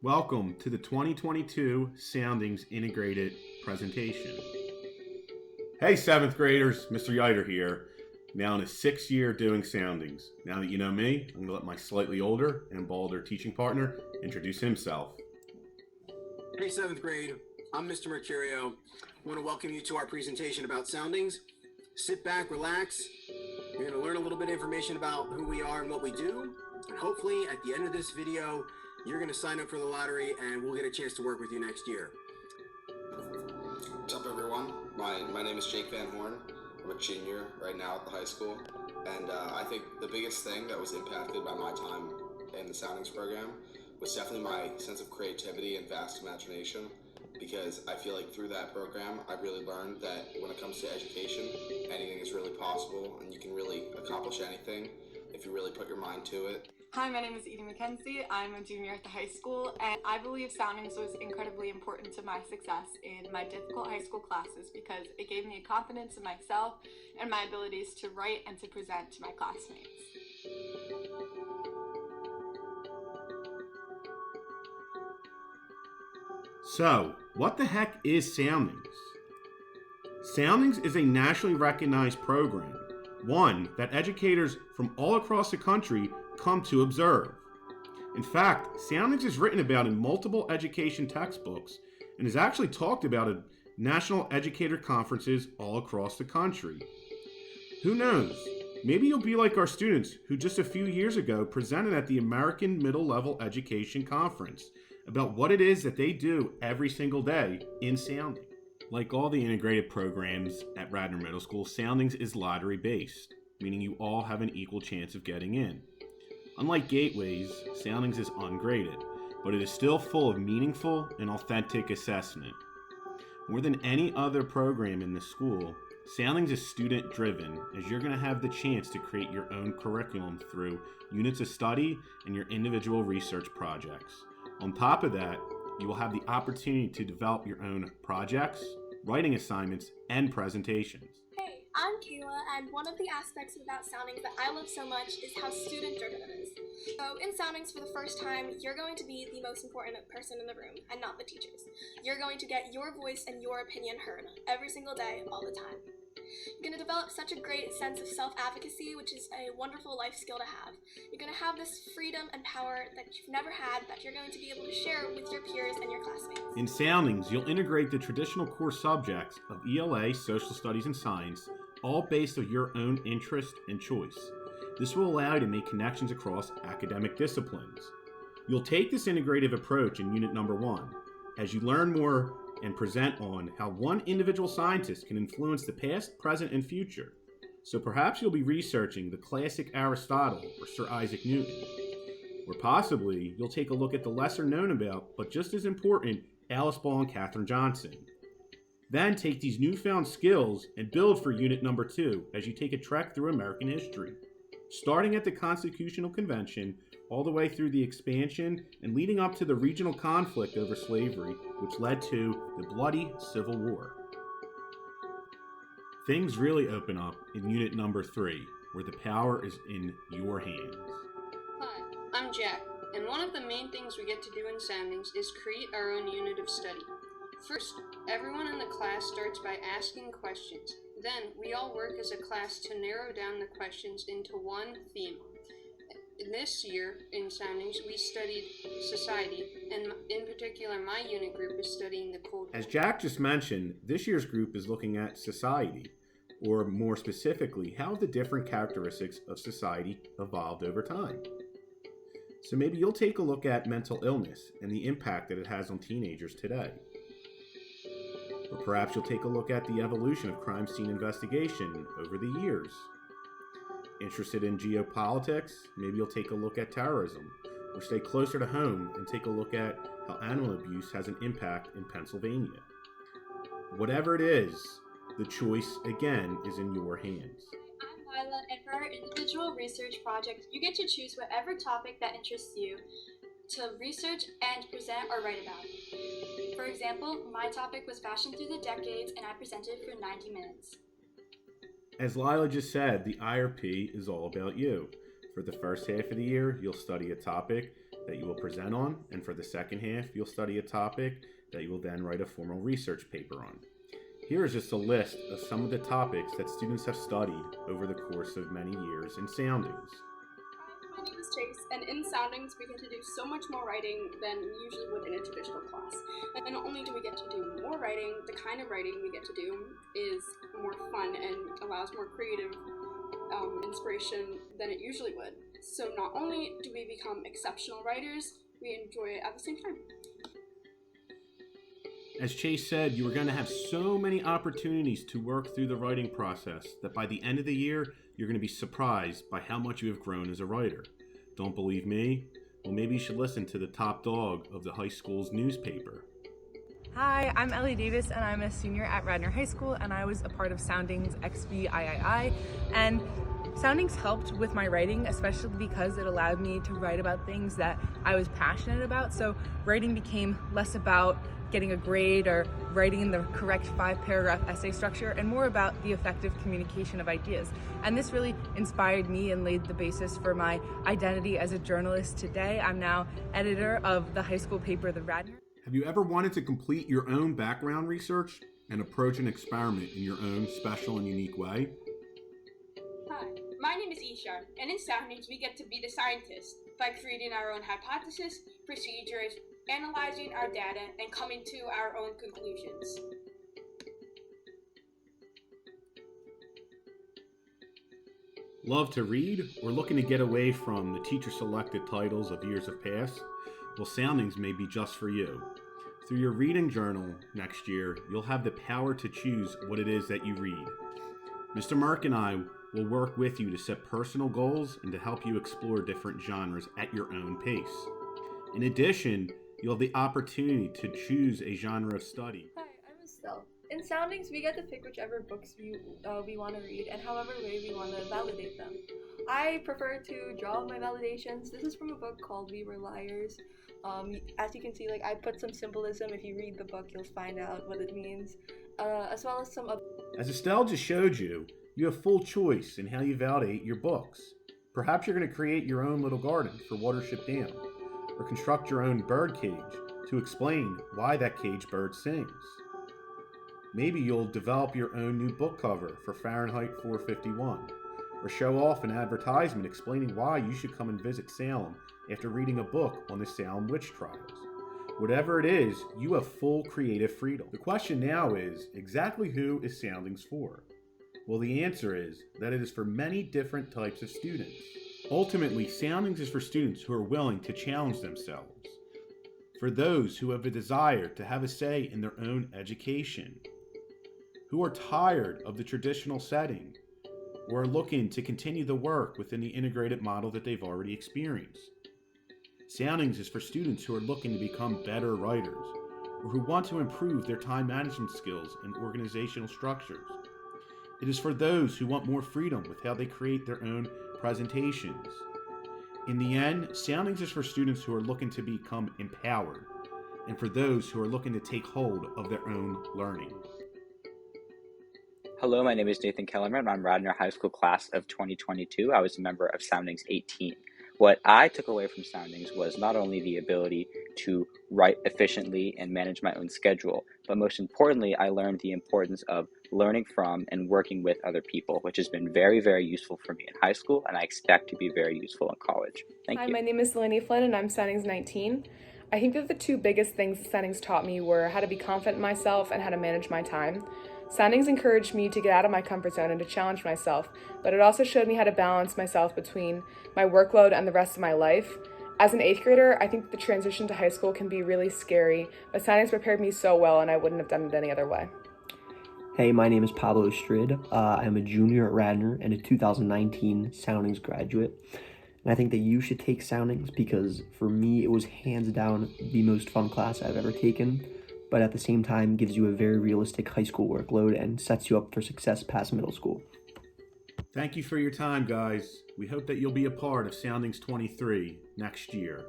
Welcome to the 2022 Soundings Integrated presentation. Hey 7th graders, Mr. Yiter here, now in his 6th year doing Soundings. Now that you know me, I'm going to let my slightly older and bolder teaching partner introduce himself. Hey 7th grade, I'm Mr. Mercurio. I want to welcome you to our presentation about Soundings. Sit back, relax. You're going to learn a little bit of information about who we are and what we do. And hopefully at the end of this video, you're going to sign up for the lottery and we'll get a chance to work with you next year. What's up, everyone? My name is Jake Van Horn. I'm a junior right now at the high school, and I think the biggest thing that was impacted by my time in the Soundings program was definitely my sense of creativity and vast imagination, because I feel like through that program I really learned that when it comes to education, anything is really possible and you can really accomplish anything if you really put your mind to it. Hi, my name is Edie McKenzie. I'm a junior at the high school, and I believe Soundings was incredibly important to my success in my difficult high school classes because it gave me a confidence in myself and my abilities to write and to present to my classmates. So, what the heck is Soundings? Soundings is a nationally recognized program, one that educators from all across the country come to observe. In fact, Soundings is written about in multiple education textbooks and is actually talked about at national educator conferences all across the country. Who knows? Maybe you'll be like our students who just a few years ago presented at the American Middle Level Education Conference about what it is that they do every single day in Soundings. Like all the integrated programs at Radnor Middle School, Soundings is lottery based, meaning you all have an equal chance of getting in. Unlike Gateways, Soundings is ungraded, but it is still full of meaningful and authentic assessment. More than any other program in the school, Soundings is student driven, as you're going to have the chance to create your own curriculum through units of study and your individual research projects. On top of that, you will have the opportunity to develop your own projects, writing assignments, and presentations. Hey, I'm Kayla, and one of the aspects about Soundings that I love so much is how student-driven it is. So in Soundings, for the first time, you're going to be the most important person in the room, and not the teachers. You're going to get your voice and your opinion heard every single day, all the time. You're going to develop such a great sense of self-advocacy, which is a wonderful life skill to have. You're going to have this freedom and power that you've never had that you're going to be able to share with your peers and your classmates. In Soundings, you'll integrate the traditional core subjects of ELA, social studies, and science, all based on your own interest and choice. This will allow you to make connections across academic disciplines. You'll take this integrative approach in Unit Number 1 as you learn more and present on how one individual scientist can influence the past, present, and future. So perhaps you'll be researching the classic Aristotle or Sir Isaac Newton. Or possibly you'll take a look at the lesser known about, but just as important, Alice Ball and Katherine Johnson. Then take these newfound skills and build for Unit Number 2 as you take a trek through American history, starting at the Constitutional Convention all the way through the expansion and leading up to the regional conflict over slavery, which led to the bloody Civil War. Things really open up in Unit Number 3, where the power is in your hands. Hi, I'm Jack, and one of the main things we get to do in Soundings is create our own unit of study. First, everyone in the class starts by asking questions. Then, we all work as a class to narrow down the questions into one theme. This year in Soundings, we studied society, and in particular, my unit group is studying the Cold War. As Jack just mentioned, this year's group is looking at society, or more specifically, how the different characteristics of society evolved over time. So maybe you'll take a look at mental illness and the impact that it has on teenagers today. Or perhaps you'll take a look at the evolution of crime scene investigation over the years. Interested in geopolitics? Maybe you'll take a look at terrorism, or stay closer to home and take a look at how animal abuse has an impact in Pennsylvania. Whatever it is, the choice, again, is in your hands. I'm Lila, and for our individual research project, you get to choose whatever topic that interests you to research and present or write about. For example, my topic was fashion through the decades, and I presented for 90 minutes. As Lila just said, the IRP is all about you. For the first half of the year, you'll study a topic that you will present on, and for the second half, you'll study a topic that you will then write a formal research paper on. Here is just a list of some of the topics that students have studied over the course of many years in Soundings. My name is Chase, and in Soundings we get to do so much more writing than we usually would in a traditional class. And not only do we get to do more writing, the kind of writing we get to do is more fun and allows more creative inspiration than it usually would. So not only do we become exceptional writers, we enjoy it at the same time. As Chase said, you are going to have so many opportunities to work through the writing process that by the end of the year, you're going to be surprised by how much you have grown as a writer. Don't believe me? Well, maybe you should listen to the top dog of the high school's newspaper. Hi, I'm Ellie Davis, and I'm a senior at Radnor High School, and I was a part of Soundings XVIII, and Soundings helped with my writing, especially because it allowed me to write about things that I was passionate about. So writing became less about getting a grade or writing in the correct 5-paragraph essay structure and more about the effective communication of ideas. And this really inspired me and laid the basis for my identity as a journalist today. I'm now editor of the high school paper, The Radnor. Have you ever wanted to complete your own background research and approach an experiment in your own special and unique way? Hi, my name is Ishan, and in Soundings we get to be the scientist by creating our own hypothesis, procedures, analyzing our data, and coming to our own conclusions. Love to read or looking to get away from the teacher-selected titles of years of past? Well, Soundings may be just for you. Through your reading journal next year, you'll have the power to choose what it is that you read. Mr. Merck and I will work with you to set personal goals and to help you explore different genres at your own pace. In addition, you'll have the opportunity to choose a genre of study. Hi, I'm Estelle. In Soundings, we get to pick whichever books we want to read and however way we want to validate them. I prefer to draw my validations. This is from a book called We Were Liars. As you can see, I put some symbolism. If you read the book, you'll find out what it means, as well as some other. As Estelle just showed you, you have full choice in how you validate your books. Perhaps you're going to create your own little garden for Watership Dam, or construct your own bird cage to explain why that caged bird sings. Maybe you'll develop your own new book cover for Fahrenheit 451, or show off an advertisement explaining why you should come and visit Salem after reading a book on the Salem witch trials. Whatever it is, you have full creative freedom. The question now is, exactly who is Soundings for? Well, the answer is that it is for many different types of students. Ultimately, Soundings is for students who are willing to challenge themselves, for those who have a desire to have a say in their own education, who are tired of the traditional setting, or are looking to continue the work within the integrated model that they've already experienced. Soundings is for students who are looking to become better writers, or who want to improve their time management skills and organizational structures. It is for those who want more freedom with how they create their own presentations. In the end, Soundings is for students who are looking to become empowered, and for those who are looking to take hold of their own learning. Hello, my name is Nathan Kellerman. I'm Radnor High School class of 2022. I was a member of Soundings 18. What I took away from Soundings was not only the ability to write efficiently and manage my own schedule, but most importantly, I learned the importance of learning from and working with other people, which has been very, very useful for me in high school, and I expect to be very useful in college. Thank you. Hi, my name is Delaney Flynn, and I'm Soundings 19. I think that the two biggest things Soundings taught me were how to be confident in myself and how to manage my time. Soundings encouraged me to get out of my comfort zone and to challenge myself, but it also showed me how to balance myself between my workload and the rest of my life. As an 8th grader, I think the transition to high school can be really scary, but Soundings prepared me so well and I wouldn't have done it any other way. Hey, my name is Pablo Strid. I'm a junior at Radnor and a 2019 Soundings graduate. And I think that you should take Soundings because for me, it was hands down the most fun class I've ever taken, but at the same time gives you a very realistic high school workload and sets you up for success past middle school. Thank you for your time, guys. We hope that you'll be a part of Soundings 23 next year.